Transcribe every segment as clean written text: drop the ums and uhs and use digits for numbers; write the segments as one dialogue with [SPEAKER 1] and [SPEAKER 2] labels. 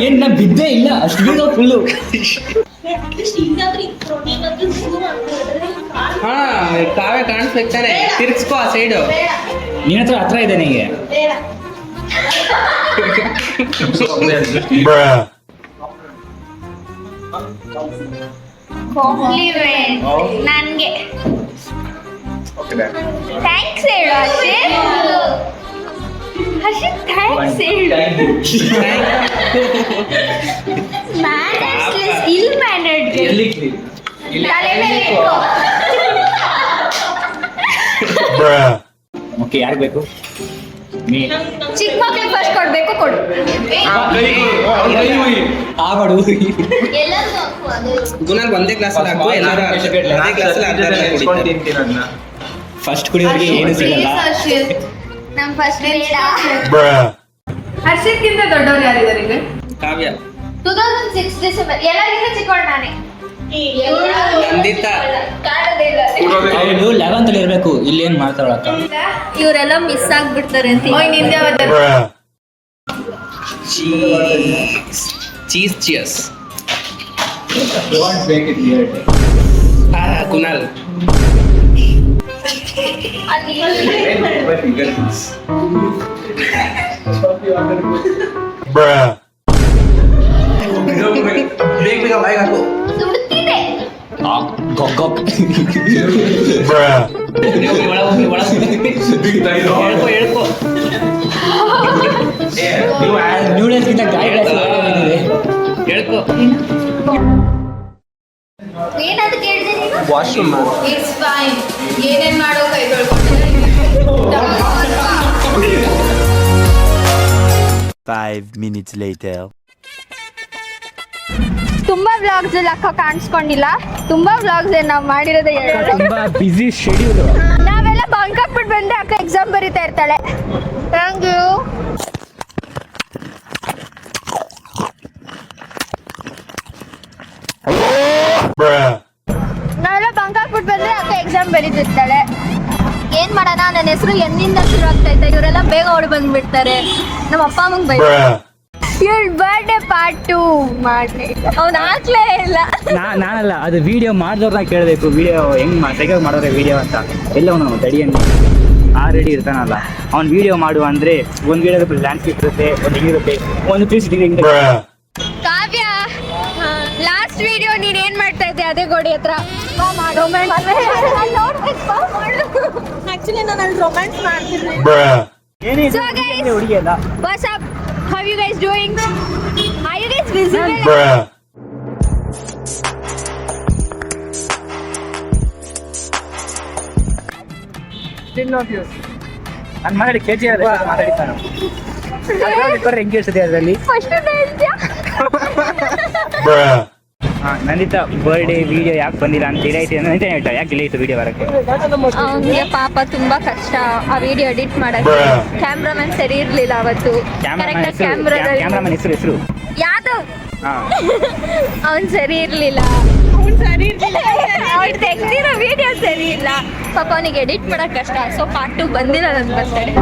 [SPEAKER 1] ಏನ್ ನಾ ಬಿದ್ದೇ ಇಲ್ಲ ಅಷ್ಟು ಬೇಗ ಫುಲ್ಲು.
[SPEAKER 2] ಹಾ ಕಾವೇ ಕಾಣಿಸ್ಬೇಕಾನೆ ತಿರ್ಗಿಸ್ಕೋ ಆ ಸೈಡು.
[SPEAKER 1] ನಿನ್ನ ಹತ್ರ ಇದೆ ನಿಂಗೆ.
[SPEAKER 3] ನನ್ಗೆ ಥ್ಯಾಂಕ್ಸ್ ಹೇಳು ಹರ್ಷಿತ್ ಥ್ಯಾಂಕ್ಸ್ ಹೇಳು. ಮ್ಯಾನರ್ಸ್ಲೆಸ್ ಇಲ್ ಮ್ಯಾನರ್ಡ್ ತಲೆ ಮೇಲೆ ಇಟ್ಕೋ.
[SPEAKER 1] ಓಕೆ ಯಾರು ಬೇಕು?
[SPEAKER 3] ಚಿಕ್ಕ ಮಕ್ಳಿಗೆ ಫಸ್ಟ್ ಕೊಡ್ಬೇಕು ಕೊಡು.
[SPEAKER 2] ಗುಣಲ್ ಒಂದೇ ಕ್ಲಾಸ್ ಹಾಕು ಎಲ್ಲರೂ ಒಂದೇ ಕ್ಲಾಸ್
[SPEAKER 1] ಫಸ್ಟ್ ಕುಡಿಯೋರಿಗೆ ಏನು ಸಿಗಲ್ಲ.
[SPEAKER 3] ನಮ್ ಫಸ್ಟ್ ಬೇಡ.
[SPEAKER 4] ಹರ್ಷಿತ್ಗಿಂತ ದೊಡ್ಡವ್ರು ಯಾರಿದ್ದಾರೆ ಈಗ?
[SPEAKER 2] ಕಾವ್ಯ
[SPEAKER 3] 2006 ಡಿಸೆಂಬರ್. ಎಲ್ಲರಿಗಿಂತ ಚಿಕ್ಕವಳು ನಾನೇ.
[SPEAKER 2] ನಂದಿತಾ
[SPEAKER 1] ಅವಳು 11th ಅಲ್ಲಿ ಇರ್ಬೇಕು. ಇಲ್ಲೇನ್ ಮಾತಾಡಕ
[SPEAKER 3] ಇವರೆಲ್ಲ ಮಿಸ್ ಆಗ್ಬಿಡ್ತಾರೆ ಅಂತ.
[SPEAKER 2] Cheese cheers. ಕುನಾಲ್ ಬೇಗ ಬೇಗ ಬಾಯಿಗೆ ಹಾಕು.
[SPEAKER 3] ಸುಡುತ್ತಿದೆ.
[SPEAKER 2] ಹೇಳ್ಕೊ
[SPEAKER 1] ನ್ಯೂಡಲ್ಸ್ಗಿಂತ ಗಾಯಗಳ
[SPEAKER 2] ಹೇಳ್ಕೊ.
[SPEAKER 3] ಏನಾದ್ರು ಕೇಳಿದೆ ನೀನು?
[SPEAKER 2] Washroom
[SPEAKER 4] it's fine. ಏನೇನ್ ಮಾಡೋ ಕೈ ತೊಳ್ಕೊಂಡು
[SPEAKER 5] 5 minutes later.
[SPEAKER 3] ತುಂಬಾ ವ್ಲಾಗ್ಸ್ ಅಲ್ಲಿ ಅಕ್ಕ ಕಾಣಿಸ್ಕೊಂಡಿಲ್ಲ. ತುಂಬಾ ವ್ಲಾಗ್ಸ್ ನಾವು ಮಾಡಿರೋದೇ ಎರಡು.
[SPEAKER 1] ತುಂಬಾ ಬಿಸಿ ಶೆಡ್ಯೂಲ್.
[SPEAKER 3] ನಾವೆಲ್ಲ ಬಂಕ್ ಹಾಕ್ಬಿಟ್ಟು ಬಂದ್ರೆ ಅಕ್ಕ ಎಕ್ಸಾಮ್ ಬರೀತಾ ಇರ್ತಾಳೆ. Thank you. ನಾವೆಲ್ಲ ಬಂಕ್ ಹಾಕ್ಬಿಟ್ಟು ಬಂದ್ರೆ ಅಕ್ಕ ಎಕ್ಸಾಮ್ ಬರೀತಿರ್ತಾಳೆ. ಏನ್ ಮಾಡೋಣ, ನನ್ನ ಹೆಸರು ಎನ್ನಿಂದ ಶುರು ಆಗ್ತಾ ಇತ್ತು. ಇವರೆಲ್ಲ ಬೇಗ ಓಡಿ ಬಂದ್ಬಿಡ್ತಾರೆ. ನಮ್ಮ ಅಪ್ಪ ಅಮ್ಮಂಗೆ ಬೈ. ಇವಳ ಬರ್ಡೇ ಪಾರ್ಟ್ 2 ಮಾಡಿ ಅವ್ನು ಹಾಕ್ಲೇ ಇಲ್ಲ.
[SPEAKER 1] ನಾನಲ್ಲ, ಅದು ವಿಡಿಯೋ ಮಾಡಿದವ್ರನ್ನ ಕೇಳಬೇಕು. ವಿಡಿಯೋ ಹೆಂಗ್ ತೆಗೆದು ಮಾಡಿದ್ರೆ ವಿಡಿಯೋ ಅಂತ. ಎಲ್ಲವನು ತಡಿಯಂಗೆ ಆಲ್ರೆಡಿ ಇರ್ತಾನಲ್ಲ ಅವ್ನು ವಿಡಿಯೋ ಮಾಡುವ ಅಂದ್ರೆ ಒಂದು ವಿಡಿಯೋ ಲ್ಯಾಂಡ್ಸ್ಕೇಪ್ ಇರುತ್ತೆ, ಒಂದು ಹಿಂಗಿರುತ್ತೆ, ಒಂದು 360
[SPEAKER 3] ಕಾವ್ಯ, ಲಾಸ್ಟ್ ವಿಡಿಯೋ ನೀನ್ ಏನ್ ಮಾಡ್ತಾ ಇದ್ದೆ ಅದೇ ಗೋಡಿ ಹತ್ರ?
[SPEAKER 4] ಆಕ್ಚುಲಿ ನಾನು ಅಲ್ಲಿ ರೊಮ್ಯಾನ್ಸ್ ಮಾಡ್ತಿರ್ಲಿಲ್ಲ.
[SPEAKER 3] So guys,
[SPEAKER 1] ಹುಡುಗಿಯಲ್ಲ.
[SPEAKER 3] what's up? How you guys doing? Are you guys visible?
[SPEAKER 1] Still not you. ನಾನು ಮಾತಾಡಿ KG ಮಾತಾಡಿದ್ದಾನು ಹೆಂಗೆ ಇರ್ತದೆ ಅದರಲ್ಲಿ.
[SPEAKER 3] ಫಸ್ಟ್
[SPEAKER 1] ನಂದಿತಾ ಬರ್ಡೇ ವಿಡಿಯೋ ಯಾಕೆ ಬಂದಿಲ್ಲ ಅಂತ ಹೇಳೈತಿ. ನಂದಿತಾ ಯಾಕೆ ಡಿಲೇ ಆಯ್ತು ವಿಡಿಯೋ ಬರಕ್ಕೆ?
[SPEAKER 3] ಅವನಿಗೆ ಪಾಪ ತುಂಬಾ ಕಷ್ಟ ಆ ವಿಡಿಯೋ ಎಡಿಟ್ ಮಾಡಕ್ಕೆ. ಕ್ಯಾಮ್ರಾಮನ್ ಸರಿ ಇರ್ಲಿಲ್ಲ ಅವತ್ತು.
[SPEAKER 1] ಕ್ಯಾಮ್ರಾಮನ್ ಹೆಸರು
[SPEAKER 3] ಯಾದವ್.
[SPEAKER 1] ಹಾ,
[SPEAKER 3] ಅವ್ನು ಸರಿ ಇರ್ಲಿಲ್ಲ. ಅವ್ನು ತೆಗ್ದಿರೋ ವಿಡಿಯೋ ಸರಿ ಇಲ್ಲ. ಪಾಪ ಅವನಿಗೆ ಎಡಿಟ್ ಮಾಡಕ್ ಕಷ್ಟ. ಸೊ ಪಾರ್ಟ್ 2 ಬಂದಿಲ್ಲ ನನ್ನ ಬರ್ತಡೆ.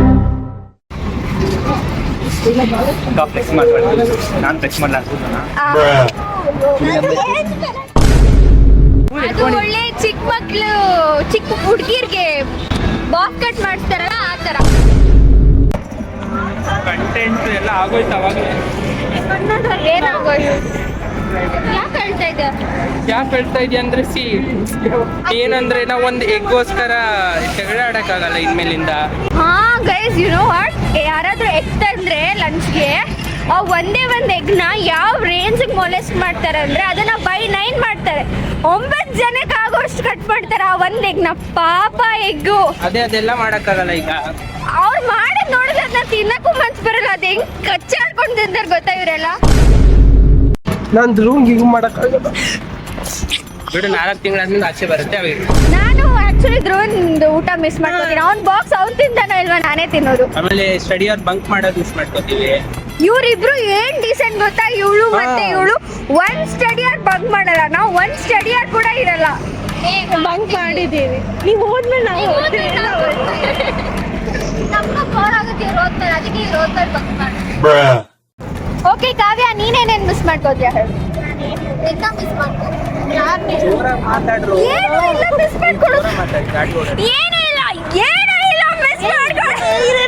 [SPEAKER 1] ಫ್ಲೆಕ್ಸ್ ಮಾಡ್ಬಾರ್ದು. ನಾನು ಫ್ಲೆಕ್ಸ್ ಮಾಡಲ್ಲ ಅನ್ಕೋತಾನ.
[SPEAKER 3] ಅದು ಒಳ್ಳೆ ಚಿಕ್ಕ ಮಕ್ಳು ಚಿಕ್ಕ ಹುಡುಗಿರ್ಗೆ ಬಾಬ್ ಕಟ್ ಮಾಡಿಸ್ತಾರಲ್ಲ ಆ ತರ
[SPEAKER 2] ಕಂಟೆಂಟ್ ಎಲ್ಲ ಆಗೋಯ್ತು ಅವಾಗಲೇ.
[SPEAKER 3] ಏನಾಗೋಯ್ತು? ಯಾಕೆ ಹೇಳ್ತಾ ಇದ್ದೆ?
[SPEAKER 2] ಯಾಕೆ ಹೇಳ್ತಾ ಇದೆಯಾ ಅಂದ್ರೆ ಏನಂದ್ರೆ ನಾವು ಒಂದು ಎಗ್ಗೋಸ್ಕರ ಜಗಳ ಆಡಕ್ಕಾಗಲ್ಲ ಇನ್ಮೇಲಿಂದ.
[SPEAKER 3] ಹಾ ಗೈಸ್, ಯು ನೋ ವಾಟ್, ಯಾರಾದ್ರೂ ಎಗ್ ತಂದ್ರೆ ಲಂಚ್ಗೆ ಒಂದೇ ಒಂದು ಎಗ್ನ ಯಾವ ರೇಂಜಿಗೆ ಮೊಲೆಸ್ಟ್ ಮಾಡ್ತಾರೆ ಅಂದ್ರೆ ಅದನ್ನ ಬೈ 9 ಮಾಡ್ತಾರೆ. 9 ಜನಕ್ಕೆ ಆಗೋಷ್ಟು ಕಟ್ ಮಾಡ್ತಾರೆ ಆ ಒಂದು ಎಗ್ನ. ಪಾಪ ಎಗ್ಗು
[SPEAKER 2] ಅದೆಲ್ಲ ಮಾಡಕ್ಕಾಗಲ್ಲ ಈಗ.
[SPEAKER 3] ಅವ್ರು ಮಾಡಿ ನೋಡಿದ್ರೆ ಅದನ್ನ ತಿನ್ನಕ್ಕೂ ಮನ್ಸು ಬರಲ್ಲ. ಅದು ಹೆಂಗ್ ಕಚ್ಚಾಡ್ಕೊಂಡು ತಿಂತಾರೆ ಗೊತ್ತಾ ಇವರೆಲ್ಲ.
[SPEAKER 2] ನಂದು ರೂಮ್ ಹಿಂಗ್ ಮಾಡಕ್ಕಾಗಲ್ಲ ಬಿಡು. 4 ತಿಂಗಳಾದ್ಮೇಲೆ ಆಚೆ ಬರುತ್ತೆ ಅವಾಗ.
[SPEAKER 3] ನಾನು ಆಕ್ಚುಲಿ ಧ್ರುವನ್ದು ಊಟ ಮಿಸ್ ಮಾಡ್ಕೋತೀನಿ. ಅವ್ನ್ ಬಾಕ್ಸ್ ಅವ್ನು ತಿಂತಾನೋ ಇಲ್ವಾ ನಾನೇ ತಿನ್ನೋದು.
[SPEAKER 2] ಆಮೇಲೆ ಸ್ಟಡಿ ಅವ್ರು ಬಂಕ್ ಮಾಡೋದು ಮಿಸ್ ಮಾಡ್ಕೋತೀವಿ.
[SPEAKER 3] ಇವ್ರಿಬ್ರು ಏನ್ ಡೀಸೆಂಟ್ ಗೊತ್ತಾ, ಇವಳು ಮತ್ತೆ ಇವಳು ಒಂದ್ ಸ್ಟಡಿ ಅವರ್ ಬಂಕ್ ಮಾಡಲ್ಲ. ನಾವು ಒಂದ್ ಸ್ಟಡಿ ಅವರ್ ಕೂಡ ಇರಲ್ಲ. ಬಂಕ್ ಮಾಡಿದೀವಿ. ನೀವು ಹೋದ್ಮೇಲೆ ನಾವು ನಮ್ಗೆ ಬೋರ್ ಆಗುತ್ತೆ. ಆಗ್ತಾರೆ, ಅದಕ್ಕೆ ಈ ರೋಡ್ ಮೇಲೆ ಬಂಕ್ ಮಾಡಿ. ಓಕೆ ಕಾವ್ಯ, ನೀನೇನೇನ್ ಮಿಸ್ ಮಾಡ್ಕೋದ್ಯಾ ಹೇಳು? ಎಂತ ಮಿಸ್ ಮಾಡ್ಕೋ? ಏನೂ ಇಲ್ಲ ಮಿಸ್ ಮಾಡ್ಕೊಳ್ಳೋದು. ಏನೂ ಇಲ್ಲ ಮಿಸ್ ಮಾಡ್ಕೊಳ್ಳೋದು.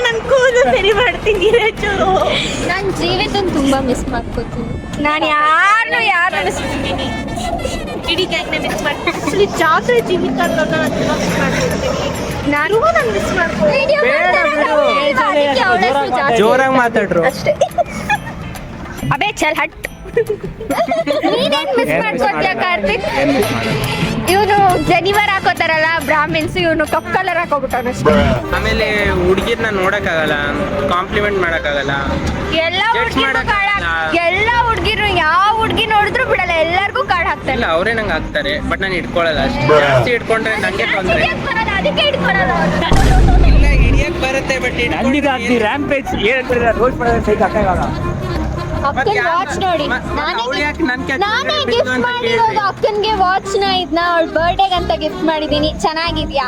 [SPEAKER 6] ನನ್ ಕೂದಲು ಸರಿ ಮಾಡ್ತೀನಿ.
[SPEAKER 3] ನನ್ನ ಜೀವಿತ ತುಂಬಾ ಮಿಸ್ ಮಾಡ್ಕೋತೀನಿ. ನಾನು ಯಾರು ಮಿಸ್
[SPEAKER 6] ಇಡೀ ಗ್ಯಾಂಗ್ನ ಮಿಸ್ ಮಾಡ್ತೀನಿ. ಆಕ್ಚುಲಿ ಜಾತ್ರೆ ಜೀವಿತ ಅನ್ನೋದನ್ನ ನಾನು ತುಂಬಾ ಮಿಸ್ ಮಾಡ್ತಿರ್ತೀನಿ.
[SPEAKER 3] ನಾನು ಮಿಸ್ ಮಾಡ್ತೀನಿ.
[SPEAKER 2] ಜೋರಾಗಿ ಮಾತಾಡ್ರು.
[SPEAKER 3] ಅಷ್ಟೇ. ಅಬೇ ಚಲ್ ಹಟ್. ನೀನೇನ್ ಮಿಸ್ ಮಾಡ್ಕೋತ್ಯಾ ಕಾರ್ತಿಕ್? ಇವನು ಜನಿವಾರ ಹಾಕೋತಾರಲ್ಲ ಬ್ರಾಹ್ಮಿನ್ಸ್, ಇವನು ಕಪ್ ಕಲರ್ ಹಾಕೋಬಿಟ್ಟವನು ಅಷ್ಟೇ.
[SPEAKER 2] ಆಮೇಲೆ ಹುಡುಗಿರ್ನ ನೋಡಕ್ಕಾಗಲ್ಲ, ಕಾಂಪ್ಲಿಮೆಂಟ್ ಮಾಡಕ್ಕಾಗಲ್ಲ.
[SPEAKER 3] ಎಲ್ಲ
[SPEAKER 2] Judge
[SPEAKER 3] ಹುಡುಗಿರು
[SPEAKER 2] ಮಾಡಕ್ಕಾಗಲ್ಲ.
[SPEAKER 3] ಎಲ್ಲ ಹುಡುಗಿರು ಯಾವ ಹುಡುಗಿ ನೋಡಿದ್ರು ಬಿಡಲ್ಲ, ಎಲ್ಲರಿಗೂ ಕಾರ್ಡ್ ಹಾಕ್ತಾರೆ.
[SPEAKER 2] ಇಲ್ಲ ಅವರೇ ನಂಗೆ ಹಾಕ್ತಾರೆ, ಬಟ್ ನಾನು ಇಟ್ಕೊಳ್ಳಲ್ಲ ಅಷ್ಟೇ. ಜಾಸ್ತಿ ಇಟ್ಕೊಂಡ್ರೆ ನಂಗೆ ತೊಂದರೆ.
[SPEAKER 3] ಅದಕ್ಕೆ ಇಟ್ಕೊಳಲ್ಲ.
[SPEAKER 2] ಇಲ್ಲ ಹಿಡಿಯಕ್ ಬರುತ್ತೆ, ಬಟ್
[SPEAKER 1] ನಂದಿಗೆ ಆಗ್ತಿ ರ್ಯಾಂಪೇಜ್ ಏನು ರೋಡ್ ಮಾಡೋದು ಸೈಕ್ ಹಾಕಾಗಲ್ಲ.
[SPEAKER 3] ಅಕ್ಕನ್ ವಾಚ್ ನೋಡಿ, ನಾನೇ ಗಿಫ್ಟ್ ಮಾಡಿರೋದು ಅಕ್ಕನ್ಗೆ ವಾಚ್ ನ. ಇದನ್ನ ಅವಳ ಬರ್ಡೇಗೆ ಅಂತ ಗಿಫ್ಟ್ ಮಾಡಿದೀನಿ. ಚೆನ್ನಾಗಿದ್ಯಾ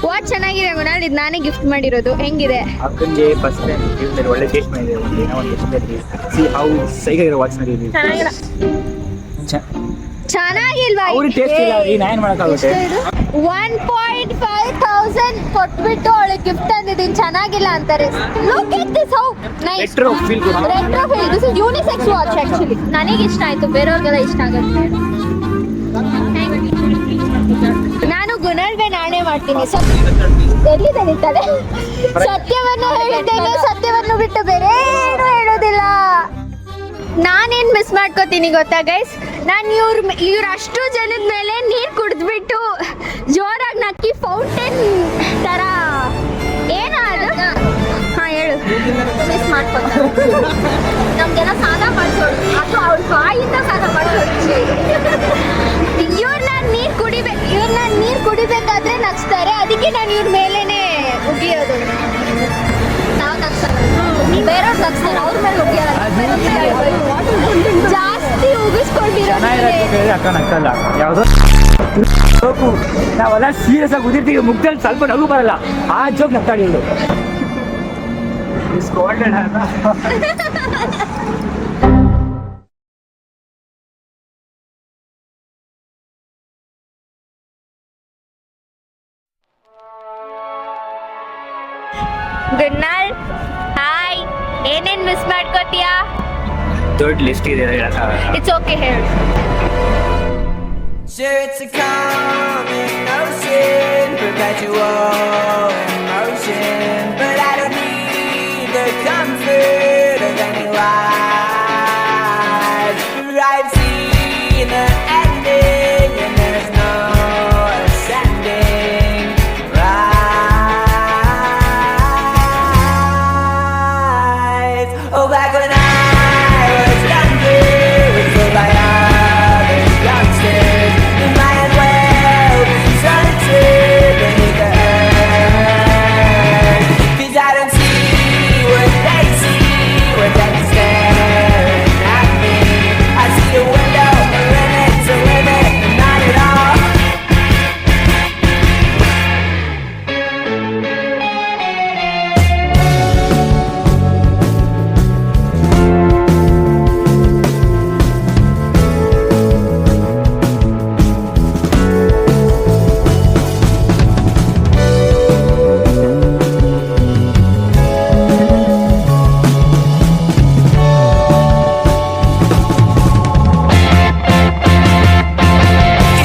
[SPEAKER 3] ವಾಚ್? ಚೆನ್ನಾಗಿದೆ ಗುಣಾಲ್, ಇದು ನಾನೇ ಗಿಫ್ಟ್ ಮಾಡಿರೋದು. ಹೆಂಗಿದೆ?
[SPEAKER 1] ಅಕ್ಕಂಗೆ ಫಸ್ಟ್ ಟೈಮ್ ಜೀವನದಲ್ಲಿ ಒಳ್ಳೆ ಟೇಸ್ಟ್ ಮಾಡಿದೆ. ಒಂದು ವರ್ಷದಲ್ಲಿ ಸಿ ಹೌ ಸೈಕ್ ಆಗಿರೋ ವಾಚ್ ಮಾಡಿದ್ದೀವಿ.
[SPEAKER 3] ಚೆನ್ನಾಗಿಲ್ಲ. ಚೆನ್ನಾಗಿಲ್ವಾ?
[SPEAKER 1] ಅವ್ರಿಗೆ ಟೇಸ್ಟ್ ಇಲ್ಲ, ಈ ನಾನು ಮಾಡಕ್ಕಾಗುತ್ತೆ.
[SPEAKER 3] 1,500 ಕೊಟ್ಬಿಟ್ಟು ಅವಳಿಗೆ ಗಿಫ್ಟ್ ಅಂದಿದ್ದೀನಿ, ಚೆನ್ನಾಗಿಲ್ಲ ಅಂತಾರೆ. Look at this, how nice.
[SPEAKER 1] Retro feel good.
[SPEAKER 3] Retro feel. This is unisex watch actually. ನನಗೆ ಇಷ್ಟ ಆಯ್ತು, ಬೇರೆಯವ್ರಿಗೆಲ್ಲ ಇಷ್ಟ ಆಗುತ್ತೆ. ನಾನು ಗುಣಲ್ವೇ ನಾಳೆ ಮಾಡ್ತೀನಿ. ಎಲ್ಲಿದೆ ನಿಂತಲೆ? ಸತ್ಯವನ್ನು ಹೇಳಿದ್ದೇನೆ, ಸತ್ಯವನ್ನು ಬಿಟ್ಟು ಬೇರೆ ಏನು ಹೇಳೋದಿಲ್ಲ. ನಾನೇನ್ ಮಿಸ್ ಮಾಡ್ಕೋತೀನಿ ಗೊತ್ತಾ ಗೈಸ್? ನಾನು ಇವ್ರ ಅಷ್ಟು ಜನದ ಮೇಲೆ ನೀರು ಕುಡಿದ್ಬಿಟ್ಟು ಜೋರಾಗಿ ನಕ್ಕಿ ಫೌಂಟೇನ್ ತರ ಏನ ಅದು? ಹಾ ಹೇಳು. ಮಿಸ್ ಮಾಡ್ಕೋತೀನಿ. ನಮ್ಗೆಲ್ಲ ಸಾಲ ಮಾಡಿಸೋಳು, ಅದು ಅವ್ಳ ಬಾಯಿಂದ ಸಾಲ ಮಾಡಿಸೋಳು. ಇವ್ರನ್ನ ನೀರು ಕುಡಿಬೇಕಾದ್ರೆ ನಗ್ಸ್ತಾರೆ, ಅದಕ್ಕೆ ನಾನು ಇವ್ರ ಮೇಲೇನೆ ಉಗಿಯೋದು. ನಾವು ನಗ್ಸಲ್ಲ, ಬೇರೆಯವ್ರು ನಗ್ಸ್ತಾರೆ, ಅವ್ರ ಮೇಲೆ ಉಗಿಯೋಲ್ಲ. ಜಾಸ್ತಿ ಉಗಿಸ್ಕೊಂಡಿರೋ
[SPEAKER 1] ಅಕ್ಕ ನಕ್ಕಲ್ಲ ಯಾವುದೋ ನಾವೆಲ್ಲ ಸೀರಿಯಸ್ ಆಗಿ ಉದಿರ್ತೀವಿ, ಮುಗ್ದಲ್ಲಿ ಸ್ವಲ್ಪ ನಗು ಬರಲ್ಲ. ಆ ಜೋಕ್ ನಕ್ಕಾಡಿಗಳು
[SPEAKER 3] ಗುಡ್ ನೈಟ್. ಹಾಯ್, ಏನೇನ್ ಮಿಸ್ ಮಾಡ್ಕೋತೀಯಾ?
[SPEAKER 1] ದೊಡ್ಡ ಲಿಸ್ಟ್ ಇದೆ ಹೇಳಕ್ಕಾಗಲ್ಲ.
[SPEAKER 3] ಇಟ್ಸ್ ಓಕೆ, ಹೇಳು.
[SPEAKER 7] Sure, it's a common notion, perpetual emotion, but I don't need the comfort of any lies. I've seen the ending, and there's no ascending. Rise. Oh, back when I was younger, was told by other youngsters, you might well be sheltered beneath the earth. 'Cause I don't see what they see when they're staring at me. I see a window, a limit to limit, and not at all.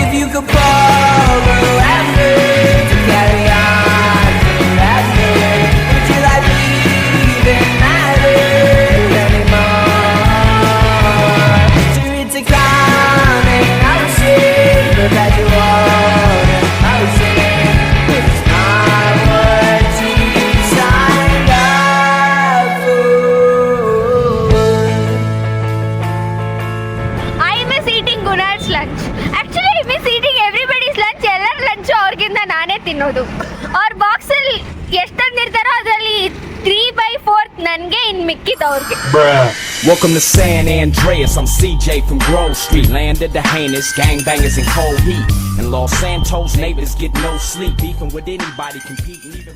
[SPEAKER 7] If you could borrow effort to carry on forever, until I even mattered anymore. Sure, it's a common notion, perpetual emotion. It's not what you signed up for.
[SPEAKER 3] I miss eating Gunar's lunch. Actually, I miss eating everybody's lunch. ಎಲ್ಲರ lunch ಅವ್ರಿಗಿಂತ ನಾನೇ ತಿನ್ನೋದು. ಅವ್ರ ಬಾಕ್ಸಲ್ಲಿ ಎಷ್ಟು ತಂದಿರ್ತಾರೋ ಅದರಲ್ಲಿ 3/4 ನನಗೆ, ಇನ್ನು ಮಿಕ್ಕಿದ್ದು ಅವ್ರಿಗೆ.
[SPEAKER 8] Welcome to San Andreas, I'm CJ from Grove Street. Landed the heinous gangbangers in cold heat. And Los Santos neighbors get no sleep, beefing with anybody, competing even